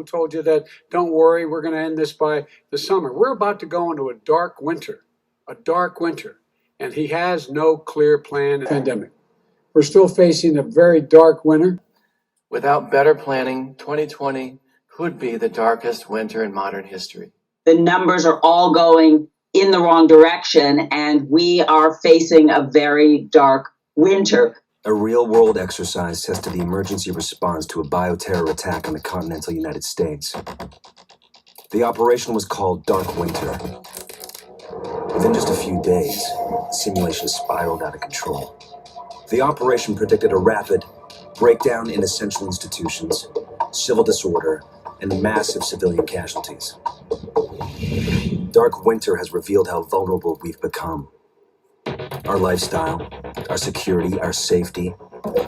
told you that, don't worry, we're going to end this by the summer. We're about to go into a dark winter, and he has no clear plan. Pandemic. We're still facing a very dark winter. Without better planning, 2020 could be the darkest winter in modern history. The numbers are all going in the wrong direction, and we are facing a very dark winter. A real-world exercise tested the emergency response to a bioterror attack on the continental United States. The operation was called DarkWinter. Within just a few days, the simulation spiraled out of control. The operation predicted a rapid breakdown in essential institutions, civil disorder, and massive civilian casualties. DarkWinter has revealed how vulnerable we've become. Our lifestyle, our security, our safety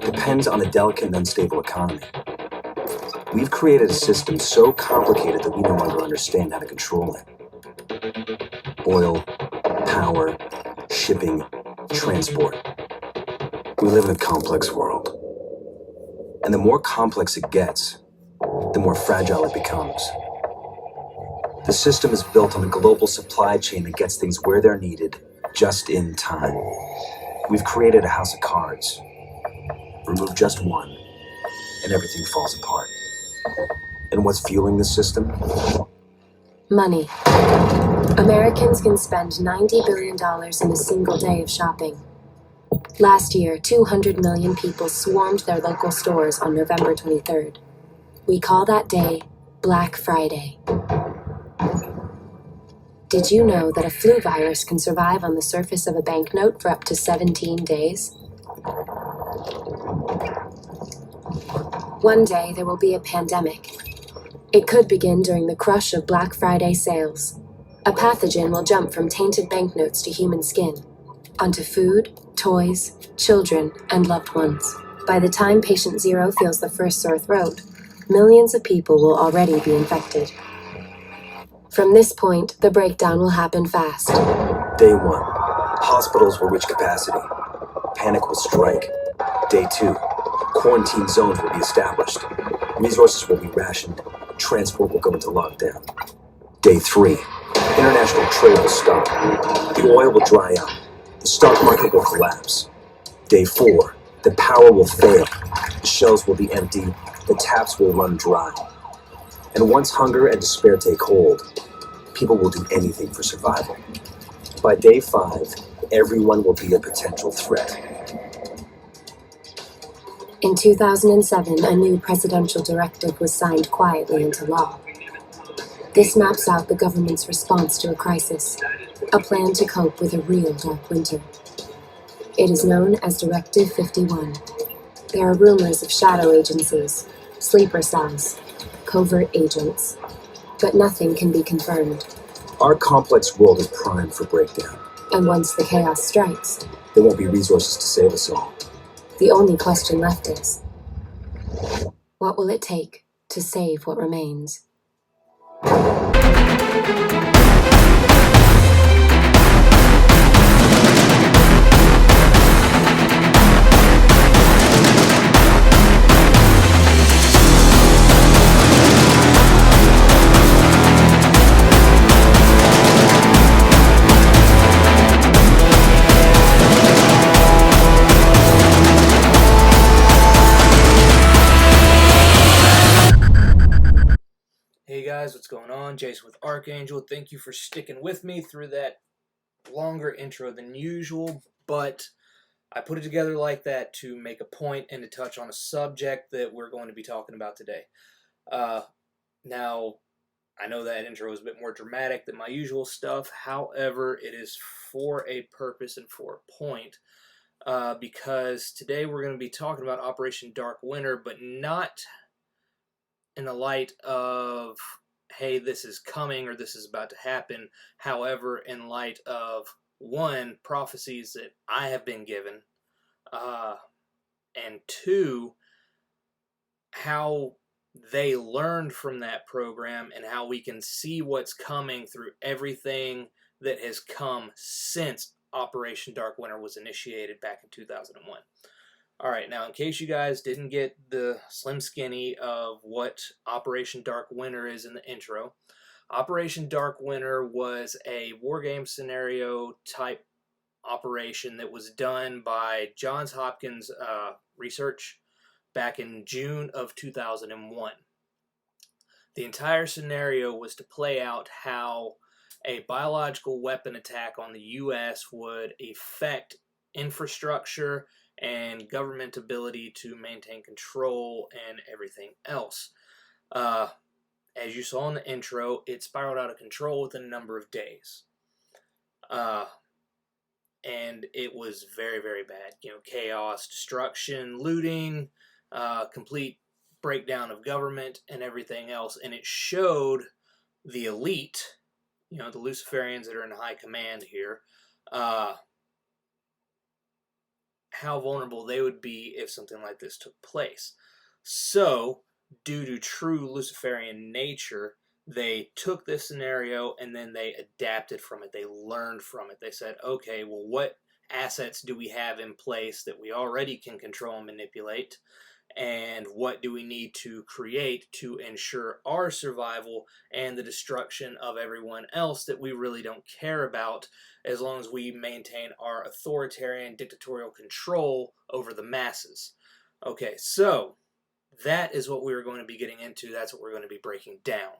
depends on a delicate and unstable economy. We've created a system so complicated that we no longer understand how to control it. Oil, power, shipping, transport. We live in a complex world. And the more complex it gets, the more fragile it becomes. The system is built on a global supply chain that gets things where they're needed, just in time. We've created a house of cards. Remove just one, and everything falls apart. And what's fueling this system? Money. Americans can spend $90 billion in a single day of shopping. Last year, 200 million people swarmed their local stores on November 23rd. We call that day Black Friday. Did you know that a flu virus can survive on the surface of a banknote for up to 17 days? One day there will be a pandemic. It could begin during the crush of Black Friday sales. A pathogen will jump from tainted banknotes to human skin, onto food, toys, children, and loved ones. By the time patient zero feels the first sore throat, millions of people will already be infected. From this point, the breakdown will happen fast. Day 1. Hospitals will reach capacity. Panic will strike. Day 2. Quarantine zones will be established. Resources will be rationed. Transport will go into lockdown. Day 3. International trade will stop. The oil will dry up. The stock market will collapse. Day 4. The power will fail. The shelves will be empty. The taps will run dry. And once hunger and despair take hold, people will do anything for survival. By day 5, everyone will be a potential threat. In 2007, a new presidential directive was signed quietly into law. This maps out the government's response to a crisis, a plan to cope with a real dark winter. It is known as Directive 51. There are rumors of shadow agencies, sleeper cells, covert agents, but nothing can be confirmed. Our complex world is primed for breakdown. And once the chaos strikes, there won't be resources to save us all. The only question left is, what will it take to save what remains? Hey guys, what's going on? Jason with Archangel. Thank you for sticking with me through that longer intro than usual, but I put it together like that to make a point and to touch on a subject that we're going to be talking about today. Now, I know that intro is a bit more dramatic than my usual stuff. However, it is for a purpose and for a point, because today we're going to be talking about Operation Dark Winter, but not in the light of, hey, this is coming or this is about to happen. However, in light of, one, prophecies that I have been given, and two, how they learned from that program and how we can see what's coming through everything that has come since Operation Dark Winter was initiated back in 2001. All right, now in case you guys didn't get the slim skinny of what Operation Dark Winter is in the intro, Operation Dark Winter was a war game scenario type operation that was done by Johns Hopkins research back in June of 2001. The entire scenario was to play out how a biological weapon attack on the U.S. would affect infrastructure and government ability to maintain control and everything else. As you saw in the intro, it spiraled out of control within a number of days. And it was very, very bad. Chaos, destruction, looting, complete breakdown of government and everything else. And it showed the elite, the Luciferians that are in high command here, how vulnerable they would be if something like this took place. So, due to true Luciferian nature, they took this scenario and then they adapted from it. They learned from it. They said, okay, well, what assets do we have in place that we already can control and manipulate? And what do we need to create to ensure our survival and the destruction of everyone else that we really don't care about, as long as we maintain our authoritarian dictatorial control over the masses? Okay, so that is what we're going to be getting into. That's what we're going to be breaking down.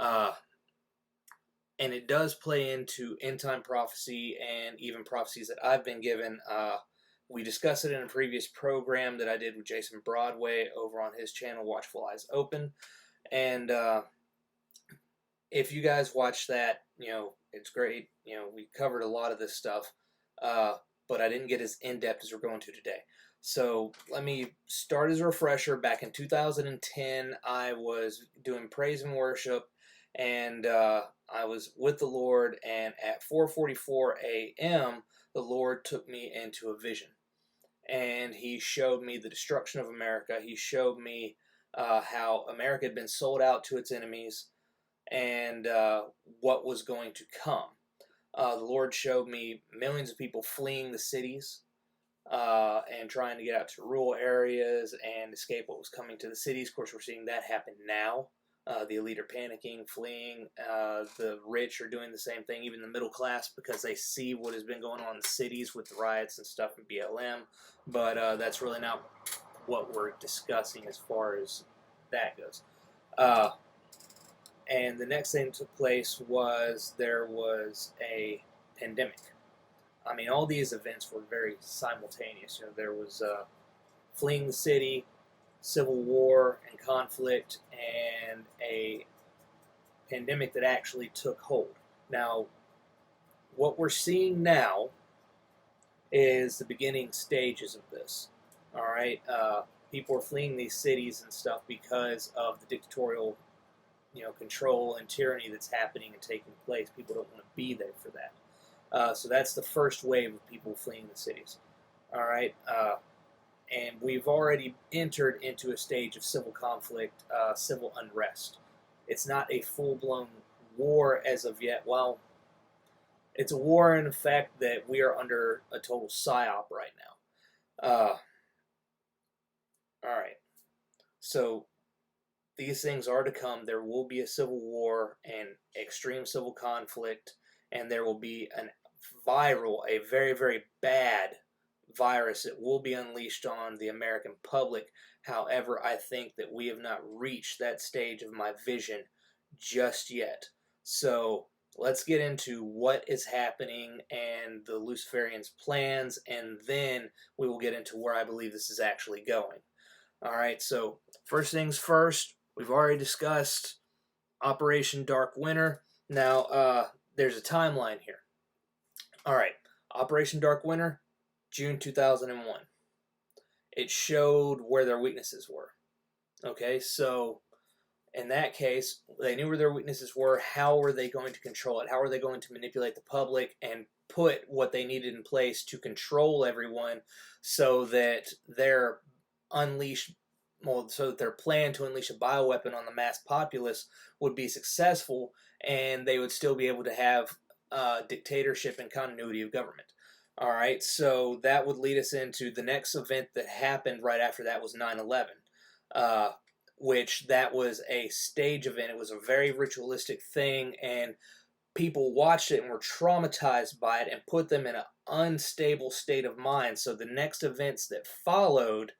And it does play into end-time prophecy and even prophecies that I've been given. We discussed it in a previous program that I did with Jason Broadway over on his channel, Watchful Eyes Open. And if you guys watch that, it's great. We covered a lot of this stuff, but I didn't get as in-depth as we're going to today. So let me start as a refresher. Back in 2010, I was doing praise and worship, and I was with the Lord, and at 4:44 a.m., the Lord took me into a vision. And he showed me the destruction of America. He showed me how America had been sold out to its enemies and what was going to come. The Lord showed me millions of people fleeing the cities and trying to get out to rural areas and escape what was coming to the cities. Of course, we're seeing that happen now. The elite are panicking, fleeing. The rich are doing the same thing, even the middle class, because they see what has been going on in the cities with the riots and stuff in BLM. But that's really not what we're discussing as far as that goes. And the next thing that took place was there was a pandemic. I mean, all these events were very simultaneous. There was fleeing the city, civil war and conflict, and a pandemic that actually took hold. Now, what we're seeing now is the beginning stages of this. All right, people are fleeing these cities and stuff because of the dictatorial, control and tyranny that's happening and taking place. People don't want to be there for that. So that's the first wave of people fleeing the cities. All right. And we've already entered into a stage of civil conflict, civil unrest. It's not a full-blown war as of yet. Well, it's a war in effect that we are under a total psyop right now. All right. So these things are to come. There will be a civil war and extreme civil conflict, and there will be a very, very bad virus that will be unleashed on the American public. However, I think that we have not reached that stage of my vision just yet. So let's get into what is happening and the Luciferians' plans, and then we will get into where I believe this is actually going. All right, so first things first, we've already discussed Operation Dark Winter. Now, there's a timeline here. All right, Operation Dark Winter, June 2001. It showed where their weaknesses were. Okay, so in that case, they knew where their weaknesses were. How were they going to control it? How are they going to manipulate the public and put what they needed in place to control everyone so that their so that their plan to unleash a bioweapon on the mass populace would be successful, and they would still be able to have dictatorship and continuity of government. All right, so that would lead us into the next event that happened right after that was 9/11, which that was a stage event. It was a very ritualistic thing, and people watched it and were traumatized by it and put them in an unstable state of mind. So the next events that followed,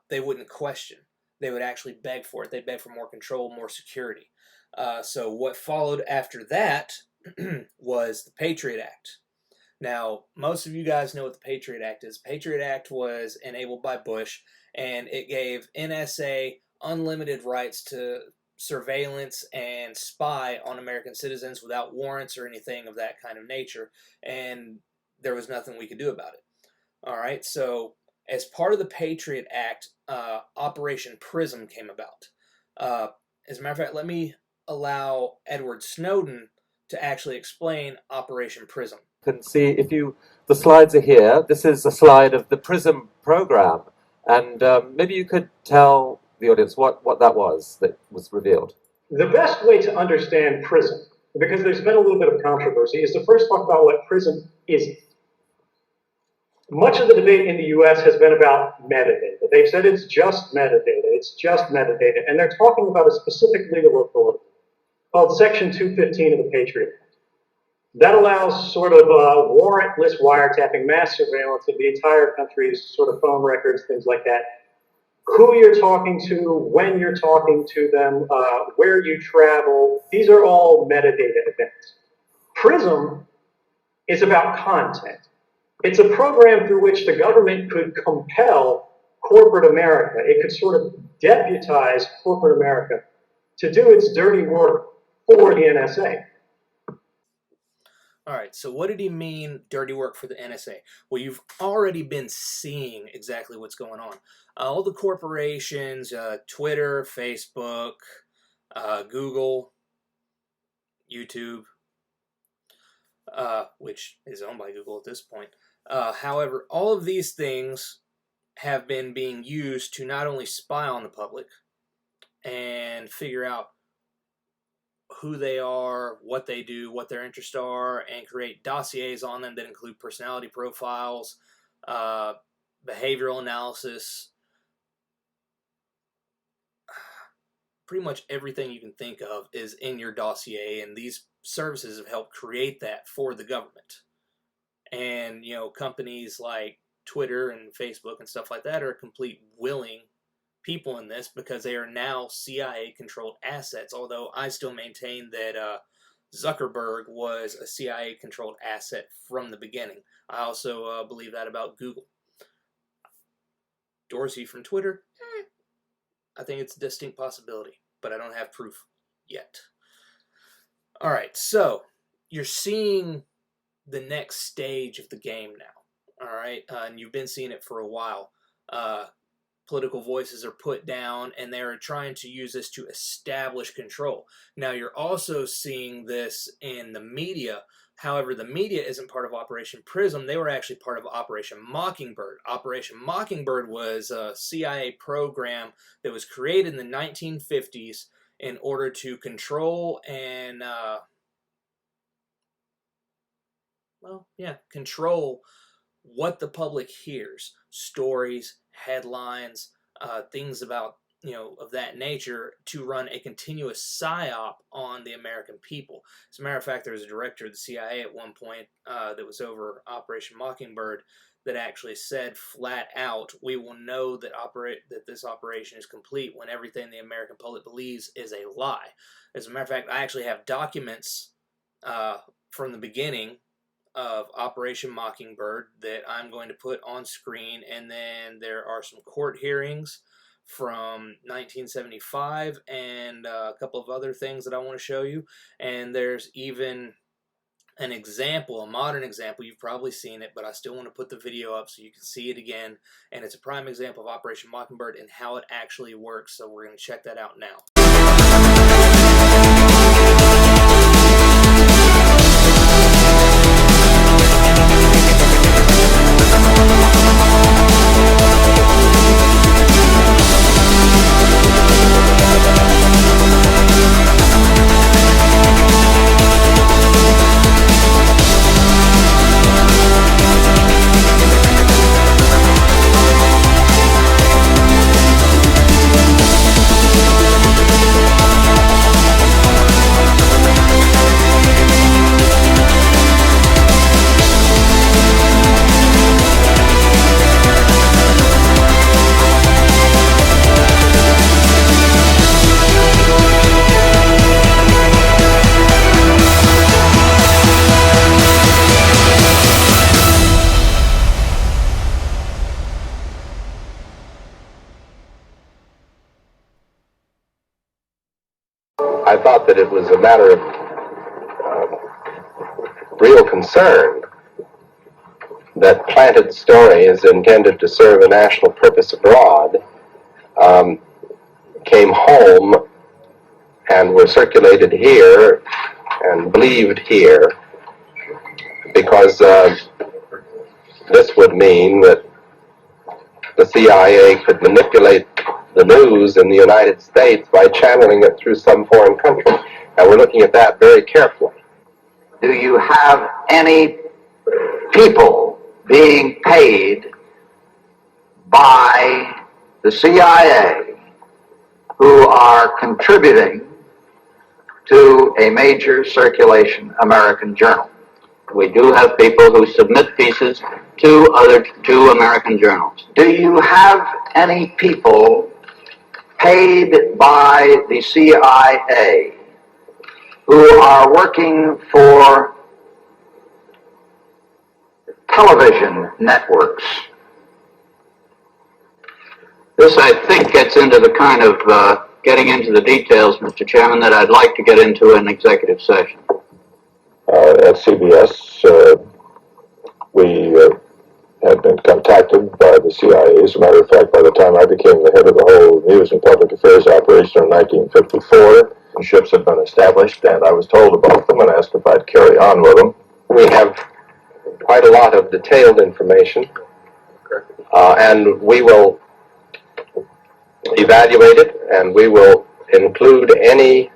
they wouldn't question. They would actually beg for it. They beg for more control, more security. So what followed after that was the Patriot Act. Now, most of you guys know what the Patriot Act is. Patriot Act was enabled by Bush, and it gave NSA unlimited rights to surveillance and spy on American citizens without warrants or anything of that kind of nature, and there was nothing we could do about it. All right, so as part of the Patriot Act, Operation PRISM came about. As a matter of fact, let me allow Edward Snowden to actually explain Operation PRISM. Can see the slides are here. This is a slide of the PRISM program, and maybe you could tell the audience what that was that was revealed. The best way to understand PRISM, because there's been a little bit of controversy, is to first talk about what PRISM isn't. Much of the debate in the US has been about metadata. They've said it's just metadata, and they're talking about a specific legal authority called Section 215 of the Patriot Act. That allows sort of warrantless wiretapping, mass surveillance of the entire country's sort of phone records, things like that. Who you're talking to, when you're talking to them, where you travel, these are all metadata events. PRISM is about content. It's a program through which the government could compel corporate America, it could sort of deputize corporate America to do its dirty work for the NSA. All right, so what did he mean, dirty work for the NSA? Well, you've already been seeing exactly what's going on. All the corporations, Twitter, Facebook, Google, YouTube, which is owned by Google at this point. However, all of these things have been being used to not only spy on the public and figure out who they are, what they do, what their interests are, and create dossiers on them that include personality profiles, behavioral analysis, pretty much everything you can think of is in your dossier, and these services have helped create that for the government. And, you know, companies like Twitter and Facebook and stuff like that are complete willing people in this because they are now CIA-controlled assets, although I still maintain that Zuckerberg was a CIA-controlled asset from the beginning. I also believe that about Google. Dorsey from Twitter, I think it's a distinct possibility, but I don't have proof yet. All right, so you're seeing the next stage of the game now, all right? And you've been seeing it for a while. Political voices are put down, and they're trying to use this to establish control. Now, you're also seeing this in the media. However, the media isn't part of Operation PRISM. They were actually part of Operation Mockingbird. Operation Mockingbird was a CIA program that was created in the 1950s in order to control and, control what the public hears. Stories, headlines, things about, of that nature, to run a continuous psyop on the American people. As a matter of fact, there was a director of the CIA at one point that was over Operation Mockingbird that actually said flat out, we will know that this operation is complete when everything the American public believes is a lie. As a matter of fact, I actually have documents from the beginning of Operation Mockingbird that I'm going to put on screen, and then there are some court hearings from 1975 and a couple of other things that I want to show you, and there's even an example, a modern example. You've probably seen it, but I still want to put the video up so you can see it again, and it's a prime example of Operation Mockingbird and how it actually works, so we're going to check that out now. I thought that it was a matter of real concern that planted stories intended to serve a national purpose abroad came home and were circulated here and believed here, because this would mean that the CIA could manipulate the news in the United States by channeling it through some foreign country. And we're looking at that very carefully. Do you have any people being paid by the CIA who are contributing to a major circulation American journal? We do have people who submit pieces to American journals. Do you have any people paid by the CIA who are working for television networks? This, I think, gets into the kind of getting into the details, Mr. Chairman, that I'd like to get into in executive session. At CBS, we had been contacted by the CIA. As a matter of fact, by the time I became the head of the whole news and public affairs operation in 1954, ships had been established, and I was told about them and asked if I'd carry on with them. We have quite a lot of detailed information, and we will evaluate it, and we will include any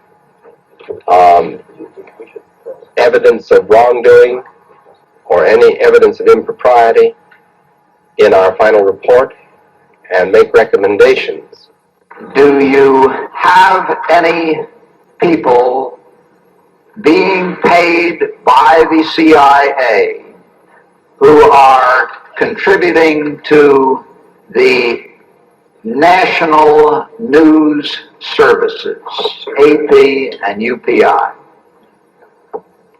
evidence of wrongdoing or any evidence of impropriety in our final report and make recommendations. Do you have any people being paid by the CIA who are contributing to the national news services, AP and UPI?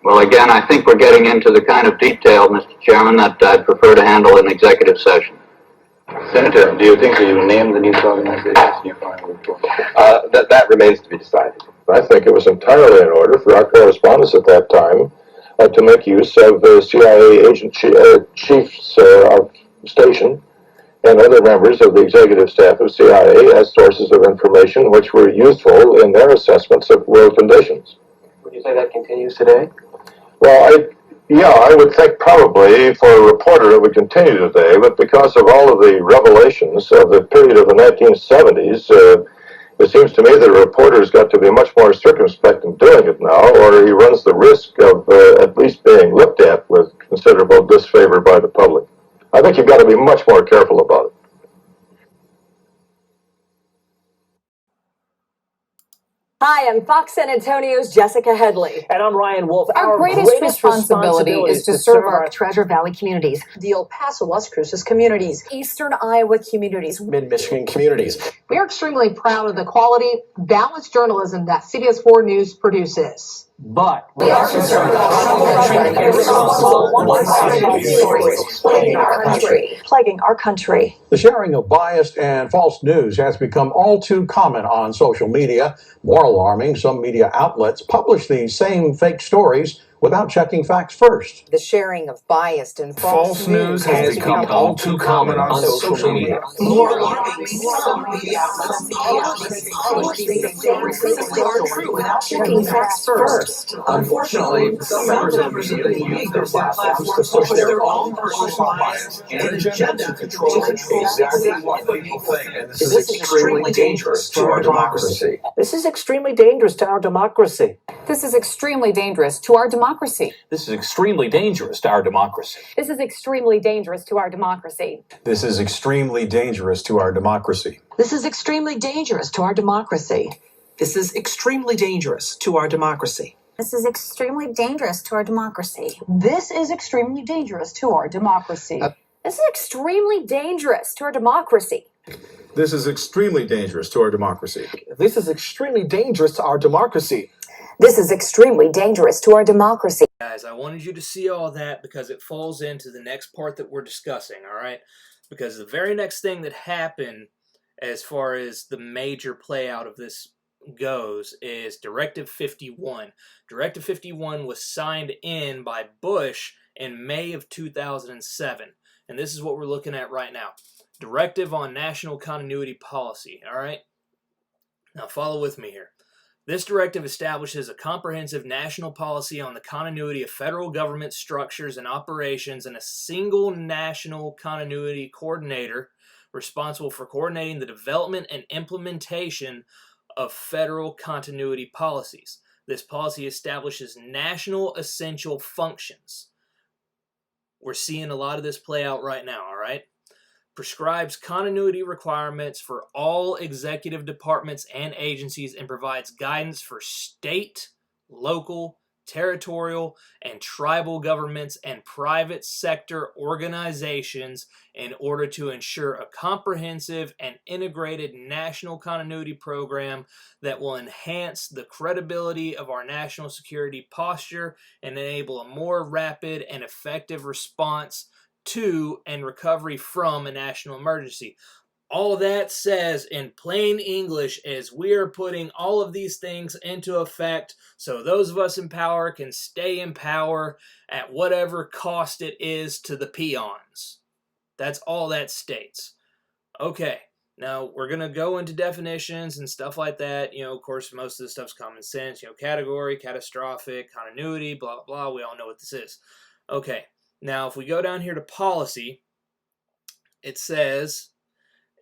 Well, again, I think we're getting into the kind of detail, Mr. Chairman, that I'd prefer to handle in executive session. Senator, do you think that you named the news organizations in your final report? That remains to be decided. I think it was entirely in order for our correspondents at that time to make use of the CIA agent chiefs of station and other members of the executive staff of CIA as sources of information which were useful in their assessments of world conditions. Would you say that continues today? Well, I would think probably for a reporter it would continue today, but because of all of the revelations of the period of the 1970s, it seems to me that a reporter's got to be much more circumspect in doing it now, or he runs the risk of at least being looked at with considerable disfavor by the public. I think you've got to be much more careful about it. Hi, I'm Fox San Antonio's Jessica Headley. And I'm Ryan Wolf. Our greatest responsibility is to serve our Treasure Valley communities, the El Paso, Las Cruces communities, Eastern Iowa communities, Mid-Michigan communities. We are extremely proud of the quality, balanced journalism that CBS 4 News produces. But we are concerned plaguing our country. The sharing of biased and false news has become all too common on social media. More alarming, some media outlets publish these same fake stories without checking facts first. The sharing of biased and false news has become all too common on social media. More alarming, some media outlets publish these stories without checking facts first. Unfortunately, some members of the media use their platforms to push their own personal bias and agenda to control exactly what people think. And this is extremely dangerous to our democracy. this is extremely dangerous to our democracy. This is extremely dangerous to our democracy. This is extremely dangerous to our democracy. This is extremely dangerous to our democracy. This is extremely dangerous to our democracy. This is extremely dangerous to our democracy. This is extremely dangerous to our democracy. This is extremely dangerous to our democracy. This is extremely dangerous to our democracy. This is extremely dangerous to our democracy. This is extremely dangerous to our democracy. This is extremely dangerous to our democracy. This is extremely dangerous to our democracy. Guys, I wanted you to see all that because it falls into the next part that we're discussing, all right? Because the very next thing that happened as far as the major play out of this goes is Directive 51. Directive 51 was signed in by Bush in May of 2007. And this is what we're looking at right now. Directive on National Continuity Policy. All right? Now follow with me here. This directive establishes a comprehensive national policy on the continuity of federal government structures and operations and a single national continuity coordinator responsible for coordinating the development and implementation of federal continuity policies. This policy establishes national essential functions. We're seeing a lot of this play out right now, all right? Prescribes continuity requirements for all executive departments and agencies and provides guidance for state, local, territorial, and tribal governments and private sector organizations in order to ensure a comprehensive and integrated national continuity program that will enhance the credibility of our national security posture and enable a more rapid and effective response to and recovery from a national emergency. All that says in plain English is we are putting all of these things into effect so those of us in power can stay in power at whatever cost it is to the peons. That's all that states. Okay, now we're going to go into definitions and stuff like that. You know, of course, most of this stuff's common sense. You know, category, catastrophic, continuity, blah, blah, blah. We all know what this is. Okay. Now, if we go down here to policy, it says,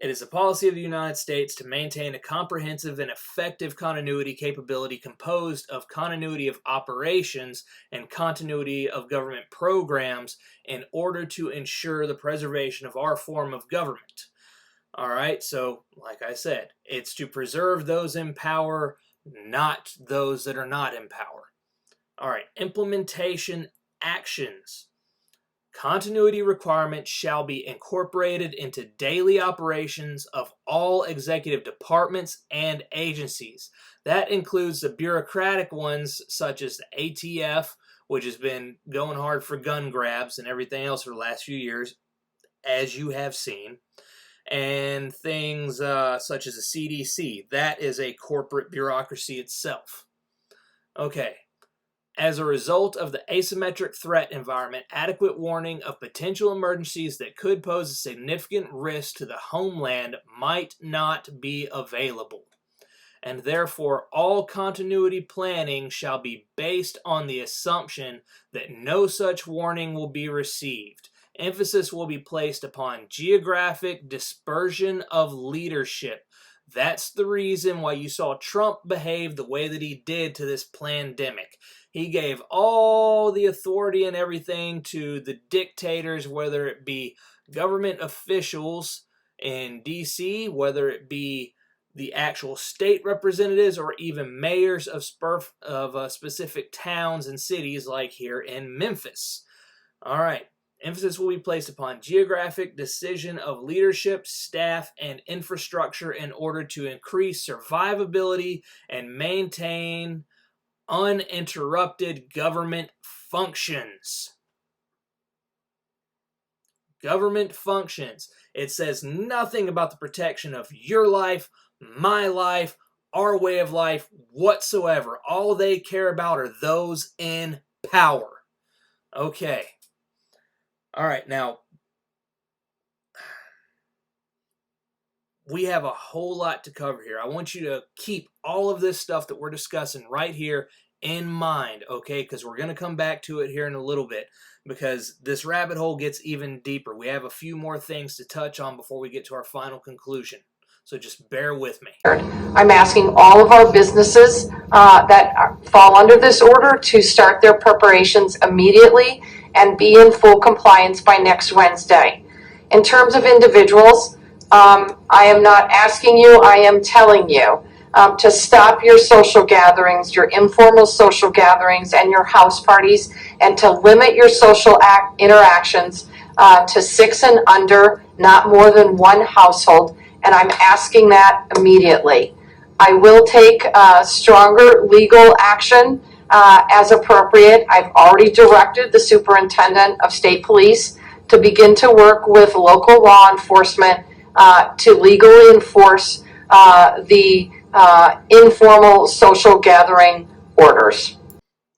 it is the policy of the United States to maintain a comprehensive and effective continuity capability composed of continuity of operations and continuity of government programs in order to ensure the preservation of our form of government. All right, so like I said, it's to preserve those in power, not those that are not in power. All right, implementation actions. Continuity requirements shall be incorporated into daily operations of all executive departments and agencies. That includes the bureaucratic ones such as the ATF, which has been going hard for gun grabs and everything else for the last few years, as you have seen, and things such as the CDC. That is a corporate bureaucracy itself. Okay. As a result of the asymmetric threat environment, adequate warning of potential emergencies that could pose a significant risk to the homeland might not be available. And therefore, all continuity planning shall be based on the assumption that no such warning will be received. Emphasis will be placed upon geographic dispersion of leadership. That's the reason why you saw Trump behave the way that he did to this pandemic. He gave all the authority and everything to the dictators, whether it be government officials in D.C., whether it be the actual state representatives, or even mayors of specific towns and cities like here in Memphis. All right. Emphasis will be placed upon geographic decision of leadership, staff, and infrastructure in order to increase survivability and maintain uninterrupted government functions. Government functions. It says nothing about the protection of your life, my life, our way of life whatsoever. All they care about are those in power. Okay. All right, now, we have a whole lot to cover here. I want you to keep all of this stuff that we're discussing right here in mind, okay? Because we're going to come back to it here in a little bit, because this rabbit hole gets even deeper. We have a few more things to touch on before we get to our final conclusion. So just bear with me. I'm asking all of our businesses that fall under this order to start their preparations immediately and be in full compliance by next Wednesday. In terms of individuals, I am not asking you, I am telling you to stop your social gatherings, your informal social gatherings and your house parties, and to limit your social interactions to 6 and under, not more than 1 household. And I'm asking that immediately. I will take stronger legal action as appropriate. I've already directed the superintendent of state police to begin to work with local law enforcement to legally enforce the informal social gathering orders.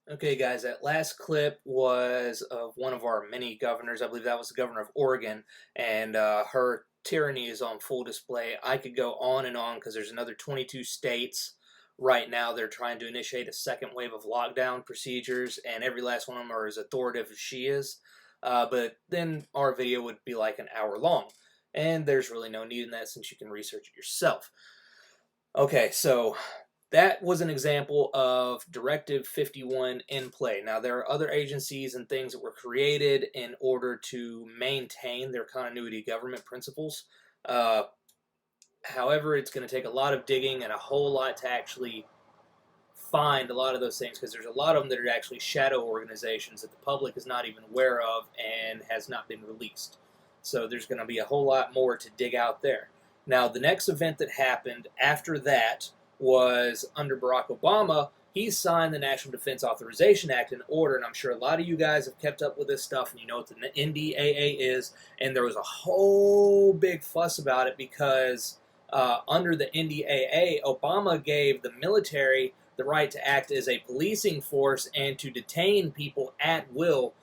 Okay, guys, that last clip was of one of our many governors. I believe that was the governor of Oregon, and her tyranny is on full display. I could go on and on because there's another 22 states right now. They're trying to initiate a second wave of lockdown procedures, and every last one of them are as authoritative as she is. But then our video would be like an hour long, and there's really no need in that since you can research it yourself. Okay, so that was an example of Directive 51 in play. Now, there are other agencies and things that were created in order to maintain their continuity government principles. However, it's going to take a lot of digging and a whole lot to actually find a lot of those things, because there's a lot of them that are actually shadow organizations that the public is not even aware of and has not been released. So there's going to be a whole lot more to dig out there. Now, the next event that happened after that was under Barack Obama. He signed the National Defense Authorization Act in order, and I'm sure a lot of you guys have kept up with this stuff, and you know what the NDAA is, and there was a whole big fuss about it because under the NDAA, Obama gave the military the right to act as a policing force and to detain people at will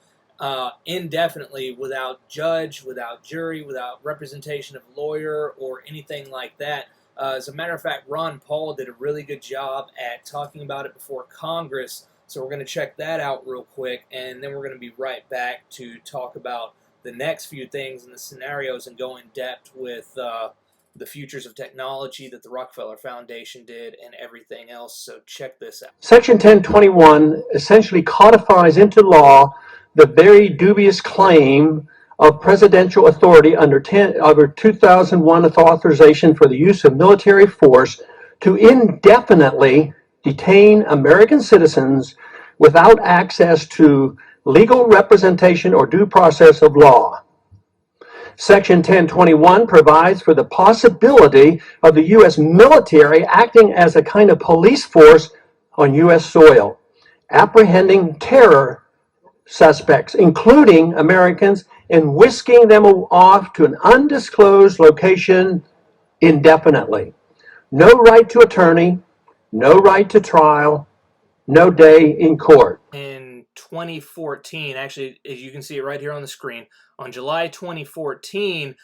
indefinitely without judge, without jury, without representation of lawyer or anything like that. As a matter of fact, Ron Paul did a really good job at talking about it before Congress, so we're going to check that out real quick, and then we're going to be right back to talk about the next few things and the scenarios and go in depth with the futures of technology that the Rockefeller Foundation did and everything else, so check this out. Section 1021 essentially codifies into law the very dubious claim of presidential authority under 2001 authorization for the use of military force to indefinitely detain American citizens without access to legal representation or due process of law. Section 1021 provides for the possibility of the U.S. military acting as a kind of police force on U.S. soil, apprehending terror suspects, including Americans, and whisking them off to an undisclosed location indefinitely. No right to attorney, no right to trial, no day in court. In 2014, actually, as you can see it right here on the screen, on July 2014,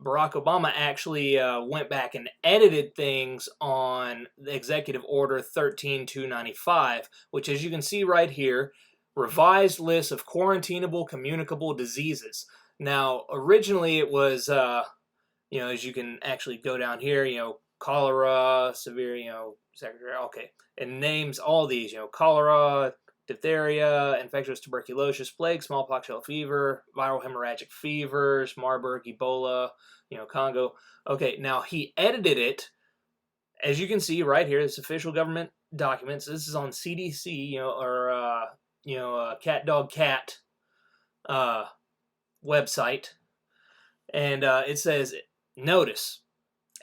Barack Obama actually went back and edited things on the Executive Order 13295, which, as you can see right here, revised list of quarantinable communicable diseases. Now, originally it was, as you can actually go down here, cholera, severe, secondary, okay, it names all these, cholera, diphtheria, infectious tuberculosis, plague, smallpox, yellow fever, viral hemorrhagic fevers, Marburg, Ebola, Congo. Okay, now he edited it, as you can see right here, this official government documents. This is on CDC, Cat Dog Cat website, and it says, notice,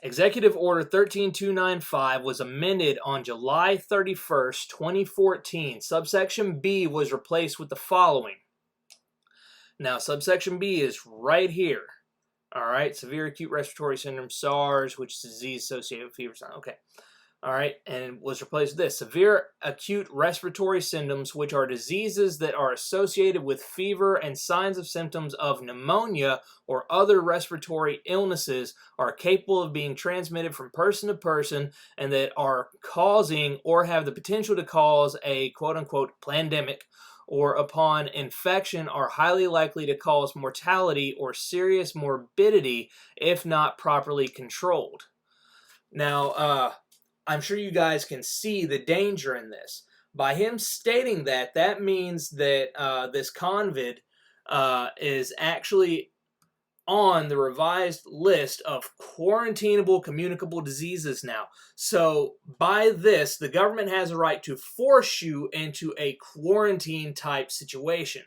Executive Order 13295 was amended on July 31st, 2014. Subsection B was replaced with the following. Now, subsection B is right here. All right, severe acute respiratory syndrome, SARS, which is disease associated with fever. Okay. All right, and was replaced with this. Severe acute respiratory symptoms, which are diseases that are associated with fever and signs of symptoms of pneumonia or other respiratory illnesses, are capable of being transmitted from person to person and that are causing or have the potential to cause a quote-unquote pandemic, or upon infection are highly likely to cause mortality or serious morbidity if not properly controlled. Now, I'm sure you guys can see the danger in this. By him stating that, that means that this COVID is actually on the revised list of quarantinable communicable diseases now. So by this, the government has a right to force you into a quarantine type situation.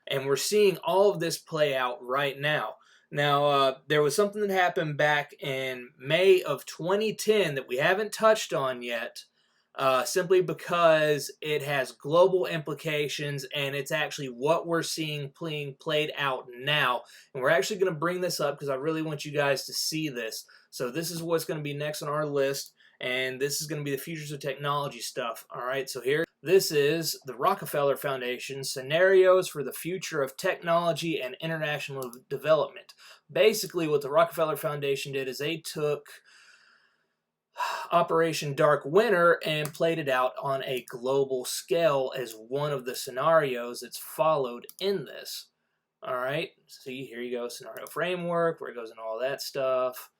And we're seeing all of this play out right now. Now, there was something that happened back in May of 2010 that we haven't touched on yet, simply because it has global implications and it's actually what we're seeing being played out now. And we're actually going to bring this up because I really want you guys to see this. So this is what's going to be next on our list. And this is going to be the futures of technology stuff. All right, so here, this is the Rockefeller Foundation, Scenarios for the Future of Technology and International Development. Basically, what the Rockefeller Foundation did is they took Operation Dark Winter and played it out on a global scale as one of the scenarios that's followed in this. All right, see, here you go, scenario framework, where it goes into all that stuff.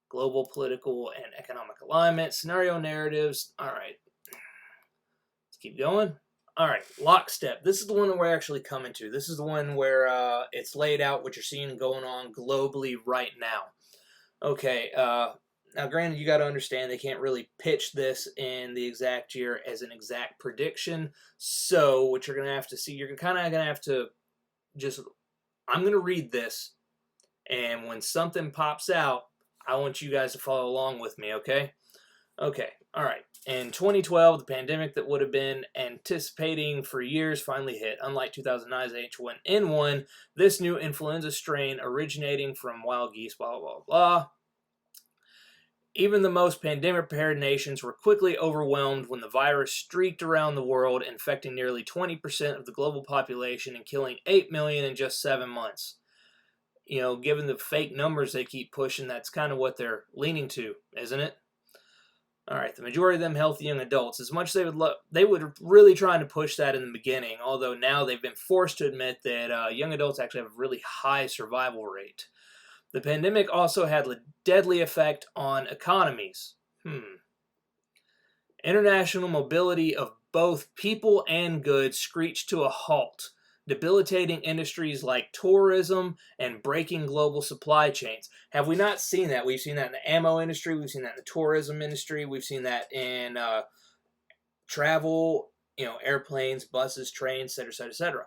Global political and economic alignment, scenario narratives. All right, let's keep going. All right, lockstep. This is the one that we're actually coming to. This is the one where it's laid out what you're seeing going on globally right now. Okay, now granted, you got to understand they can't really pitch this in the exact year as an exact prediction. So what you're going to have to see, you're kind of going to have to just, I'm going to read this, and when something pops out, I want you guys to follow along with me, okay? Okay, all right. In 2012, the pandemic that would have been anticipating for years finally hit. Unlike 2009's H1N1, this new influenza strain originating from wild geese, blah, blah, blah. Even the most pandemic-prepared nations were quickly overwhelmed when the virus streaked around the world, infecting nearly 20% of the global population and killing 8 million in just 7 months. You know, given the fake numbers they keep pushing, that's kind of what they're leaning to, isn't it? All right, the majority of them healthy young adults. As much as they would really trying to push that in the beginning, although now they've been forced to admit that young adults actually have a really high survival rate. The pandemic also had a deadly effect on economies. International mobility of both people and goods screeched to a halt, debilitating industries like tourism and breaking global supply chains. Have we not seen that? We've seen that in the ammo industry. We've seen that in the tourism industry. We've seen that in travel, you know, airplanes, buses, trains, etc., etc., etc.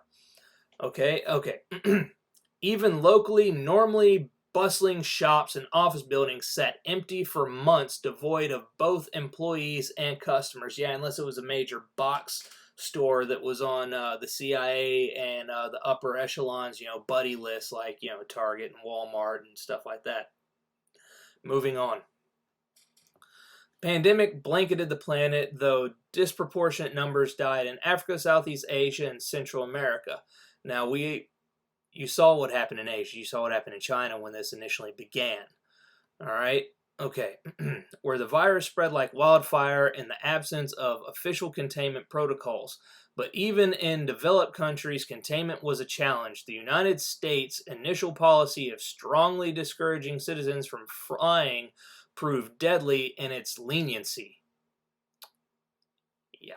Okay. Even locally, normally bustling shops and office buildings sat empty for months, devoid of both employees and customers. Yeah, unless it was a major box store that was on the CIA and the upper echelons, you know, buddy lists like, you know, Target and Walmart and stuff like that. Moving on. Pandemic blanketed the planet, though disproportionate numbers died in Africa, Southeast Asia, and Central America. Now, you saw what happened in Asia. You saw what happened in China when this initially began. All right? Okay. Where the virus spread like wildfire in the absence of official containment protocols. But even in developed countries, containment was a challenge. The United States' initial policy of strongly discouraging citizens from flying proved deadly in its leniency. Yeah.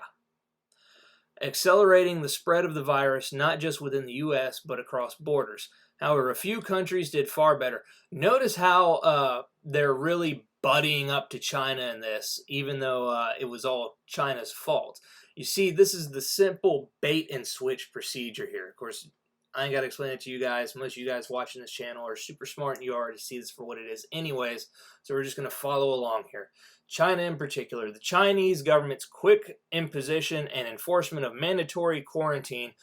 Accelerating the spread of the virus not just within the U.S. but across borders. However, a few countries did far better. Notice how they're really buddying up to China in this, even though it was all China's fault. You see, this is the simple bait and switch procedure here. Of course, I ain't got to explain it to you guys. Most of you guys watching this channel are super smart and you already see this for what it is anyways. So we're just going to follow along here. China in particular, the Chinese government's quick imposition and enforcement of mandatory quarantine.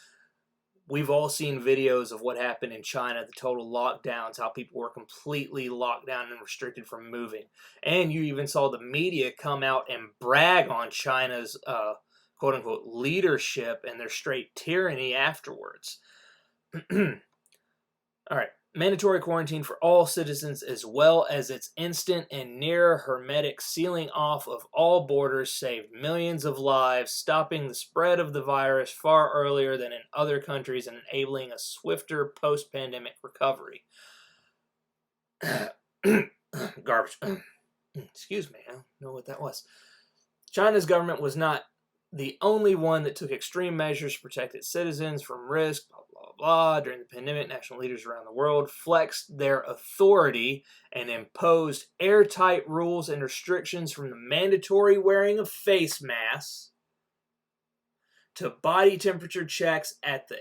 We've all seen videos of what happened in China, the total lockdowns, how people were completely locked down and restricted from moving. And you even saw the media come out and brag on China's quote-unquote leadership and their straight tyranny afterwards. All right. Mandatory quarantine for all citizens, as well as its instant and near hermetic sealing off of all borders, saved millions of lives, stopping the spread of the virus far earlier than in other countries and enabling a swifter post-pandemic recovery. Garbage. Excuse me, I don't know what that was. China's government was not the only one that took extreme measures to protect its citizens from risk, blah, blah, blah. During the pandemic, national leaders around the world flexed their authority and imposed airtight rules and restrictions, from the mandatory wearing of face masks to body temperature checks at the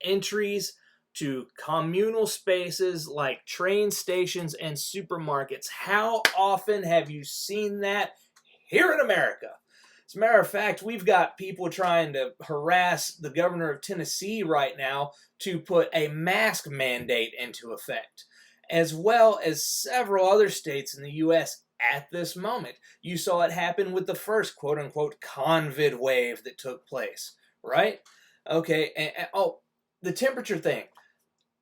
entries to communal spaces like train stations and supermarkets. How often have you seen that here in America? As a matter of fact, we've got people trying to harass the governor of Tennessee right now to put a mask mandate into effect, as well as several other states in the U.S. at this moment. You saw it happen with the first quote-unquote COVID wave that took place, right? Okay, and oh, the temperature thing.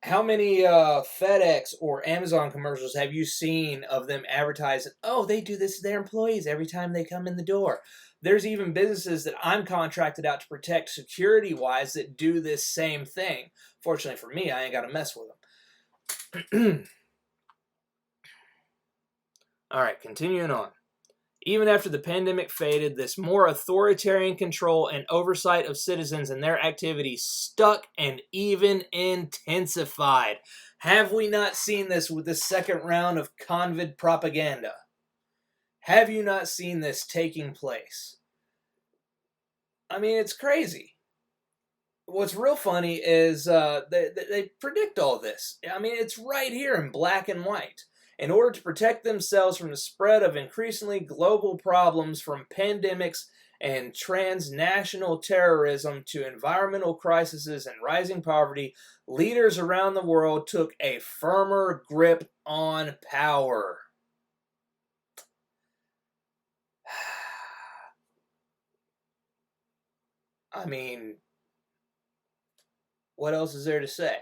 How many FedEx or Amazon commercials have you seen of them advertising, oh, they do this to their employees every time they come in the door? There's even businesses that I'm contracted out to protect security-wise that do this same thing. Fortunately for me, I ain't got to mess with them. All right, continuing on. Even after the pandemic faded, this more authoritarian control and oversight of citizens and their activities stuck and even intensified. Have we not seen this with the second round of COVID propaganda? Have you not seen this taking place? I mean, it's crazy. What's real funny is they predict all this. I mean, it's right here in black and white. In order to protect themselves from the spread of increasingly global problems from pandemics and transnational terrorism to environmental crises and rising poverty, leaders around the world took a firmer grip on power. I mean, what else is there to say?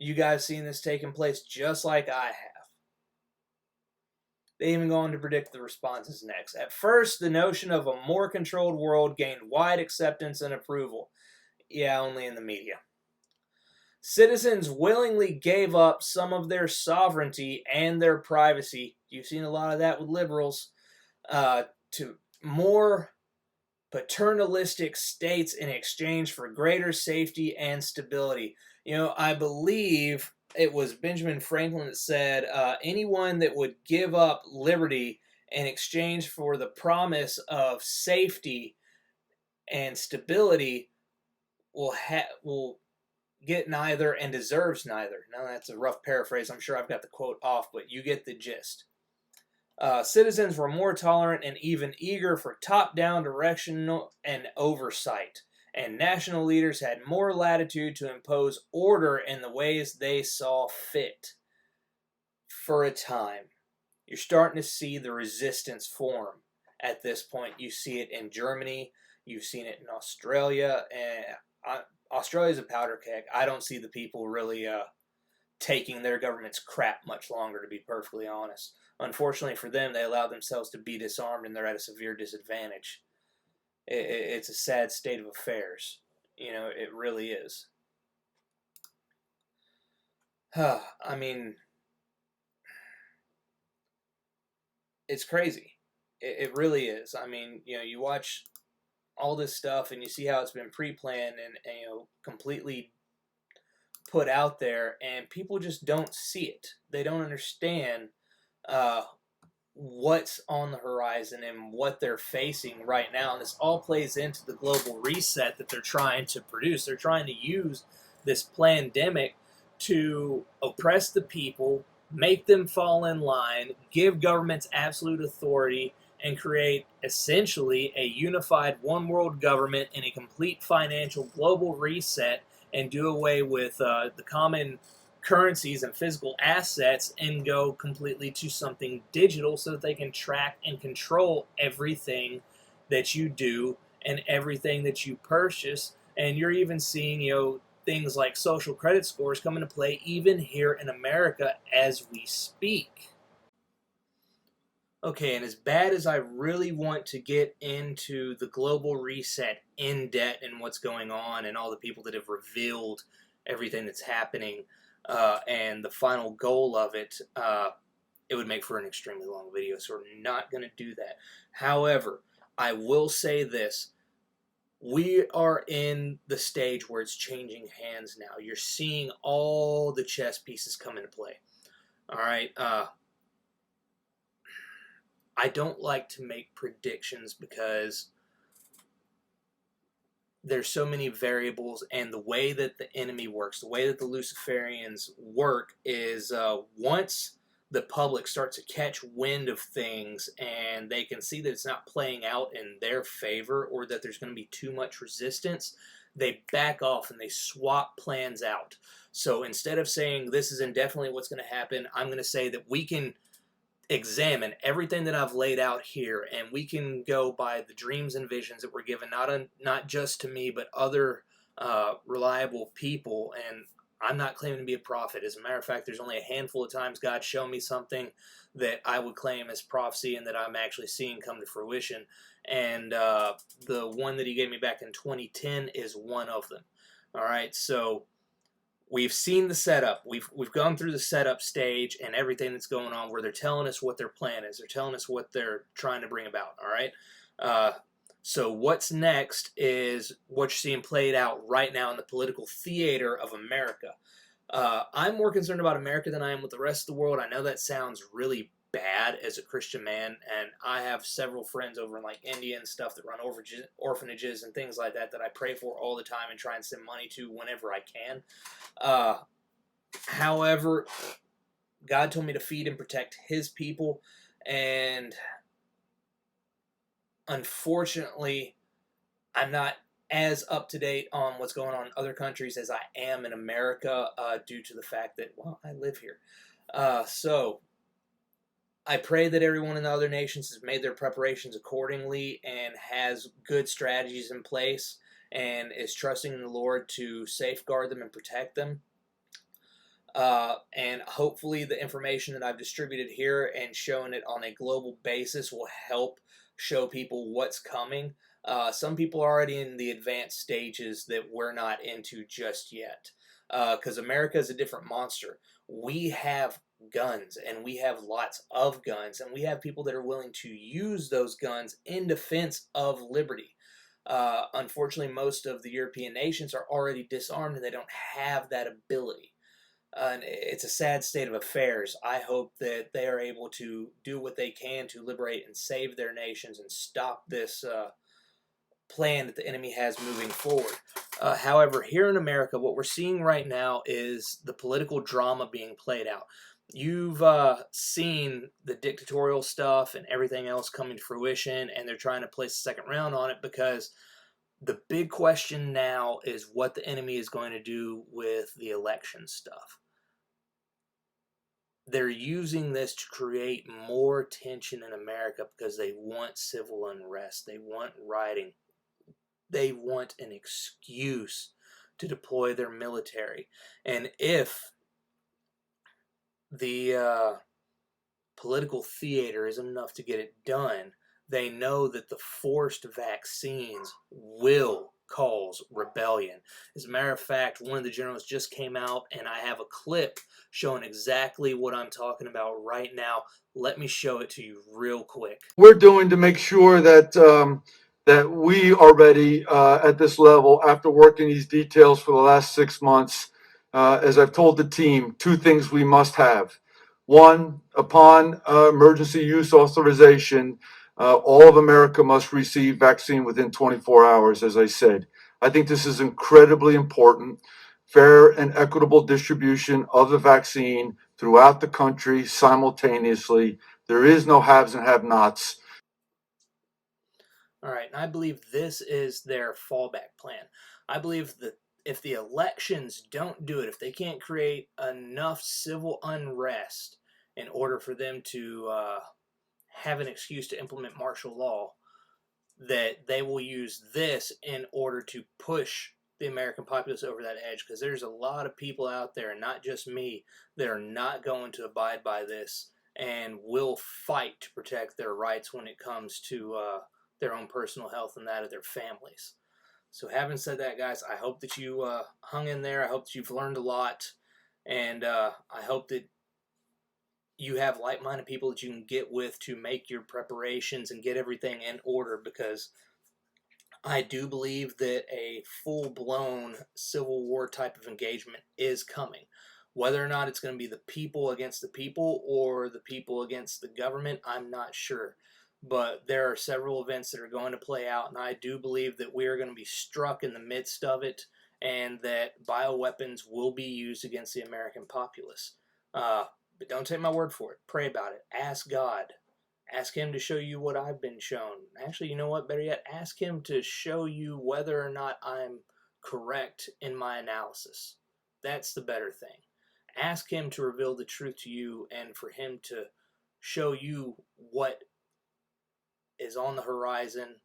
You guys seen this taking place just like I have. They even go on to predict the responses next. At first, the notion of a more controlled world gained wide acceptance and approval. Yeah, only in the media. Citizens willingly gave up some of their sovereignty and their privacy. You've seen a lot of that with liberals. To more paternalistic states in exchange for greater safety and stability. You know, I believe it was Benjamin Franklin that said, anyone that would give up liberty in exchange for the promise of safety and stability will get neither and deserves neither. Now, that's a rough paraphrase. I'm sure I've got the quote off, but you get the gist. Citizens were more tolerant and even eager for top-down direction and oversight, and national leaders had more latitude to impose order in the ways they saw fit. For a time, you're starting to see the resistance form at this point. You see it in Germany, you've seen it in Australia, and Australia's a powder keg. I don't see the people really taking their government's crap much longer, to be perfectly honest. Unfortunately for them, they allow themselves to be disarmed and they're at a severe disadvantage. It's a sad state of affairs. You know, it really is. I mean, it's crazy. It really is. I mean, you know, you watch all this stuff and you see how it's been pre-planned and you know, completely put out there, and people just don't see it. They don't understand what's on the horizon and what they're facing right now. And this all plays into the global reset that they're trying to produce. They're trying to use this pandemic to oppress the people, make them fall in line, give governments absolute authority, and create essentially a unified one world government and a complete financial global reset, and do away with the common currencies and physical assets and go completely to something digital so that they can track and control everything that you do and everything that you purchase. And you're even seeing, you know, things like social credit scores come into play even here in America as we speak. Okay, and as bad as I really want to get into the global reset in depth and what's going on and all the people that have revealed everything that's happening and the final goal of it, it would make for an extremely long video, so we're not going to do that. However, I will say this. We are in the stage where it's changing hands now. You're seeing all the chess pieces come into play. All right, I don't like to make predictions because there's so many variables, and the way that the enemy works, the way that the Luciferians work is once the public starts to catch wind of things and they can see that it's not playing out in their favor or that there's going to be too much resistance, they back off and they swap plans out. So instead of saying this is indefinitely what's going to happen, I'm going to say that we can examine everything that I've laid out here, and we can go by the dreams and visions that were given, not just to me, but other reliable people. And I'm not claiming to be a prophet. As a matter of fact, there's only a handful of times God showed me something that I would claim as prophecy and that I'm actually seeing come to fruition. And the one that he gave me back in 2010 is one of them. All right, so we've seen the setup. We've gone through the setup stage and everything that's going on, where they're telling us what their plan is. They're telling us what they're trying to bring about. All right. So what's next is what you're seeing played out right now in the political theater of America. I'm more concerned about America than I am with the rest of the world. I know that sounds really bad as a Christian man, and I have several friends over in like India and stuff that run orphanages and things like that I pray for all the time and try and send money to whenever I can. However, God told me to feed and protect His people, and unfortunately, I'm not as up to date on what's going on in other countries as I am in America, due to the fact that, well, I live here. So I pray that everyone in the other nations has made their preparations accordingly and has good strategies in place and is trusting in the Lord to safeguard them and protect them. And hopefully the information that I've distributed here and shown it on a global basis will help show people what's coming. Some people are already in the advanced stages that we're not into just yet, because America is a different monster. We have guns, and we have lots of guns, and we have people that are willing to use those guns in defense of liberty. Unfortunately, most of the European nations are already disarmed, and they don't have that ability. And it's a sad state of affairs. I hope that they are able to do what they can to liberate and save their nations and stop this plan that the enemy has moving forward. However, here in America, what we're seeing right now is the political drama being played out. You've seen the dictatorial stuff and everything else coming to fruition, and they're trying to place a second round on it because the big question now is what the enemy is going to do with the election stuff. They're using this to create more tension in America because they want civil unrest. They want rioting. They want an excuse to deploy their military. And if the political theater isn't enough to get it done, they know that the forced vaccines will cause rebellion. As a matter of fact, one of the generals just came out, and I have a clip showing exactly what I'm talking about right now. Let me show it to you real quick. We're doing to make sure that that we are ready at this level after working these details for the last 6 months. As I've told the team, 2 things we must have. One, upon emergency use authorization, all of America must receive vaccine within 24 hours, as I said. I think this is incredibly important. Fair and equitable distribution of the vaccine throughout the country simultaneously. There is no haves and have-nots. All right, and I believe this is their fallback plan. I believe that if the elections don't do it, if they can't create enough civil unrest in order for them to have an excuse to implement martial law, that they will use this in order to push the American populace over that edge, because there's a lot of people out there, not just me, that are not going to abide by this and will fight to protect their rights when it comes to their own personal health and that of their families. So having said that, guys, I hope that you hung in there. I hope that you've learned a lot, and I hope that you have like-minded people that you can get with to make your preparations and get everything in order, because I do believe that a full-blown Civil War type of engagement is coming. Whether or not it's going to be the people against the people or the people against the government, I'm not sure. But there are several events that are going to play out, and I do believe that we are going to be struck in the midst of it, and that bioweapons will be used against the American populace. But don't take my word for it. Pray about it. Ask God. Ask Him to show you what I've been shown. Actually, you know what? Better yet, ask Him to show you whether or not I'm correct in my analysis. That's the better thing. Ask Him to reveal the truth to you and for Him to show you what is on the horizon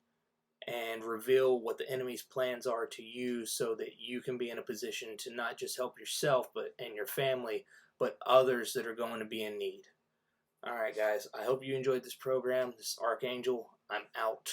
and reveal what the enemy's plans are to you, so that you can be in a position to not just help yourself and your family, but others that are going to be in need. All right, guys, I hope you enjoyed this program. This is Archangel. I'm out.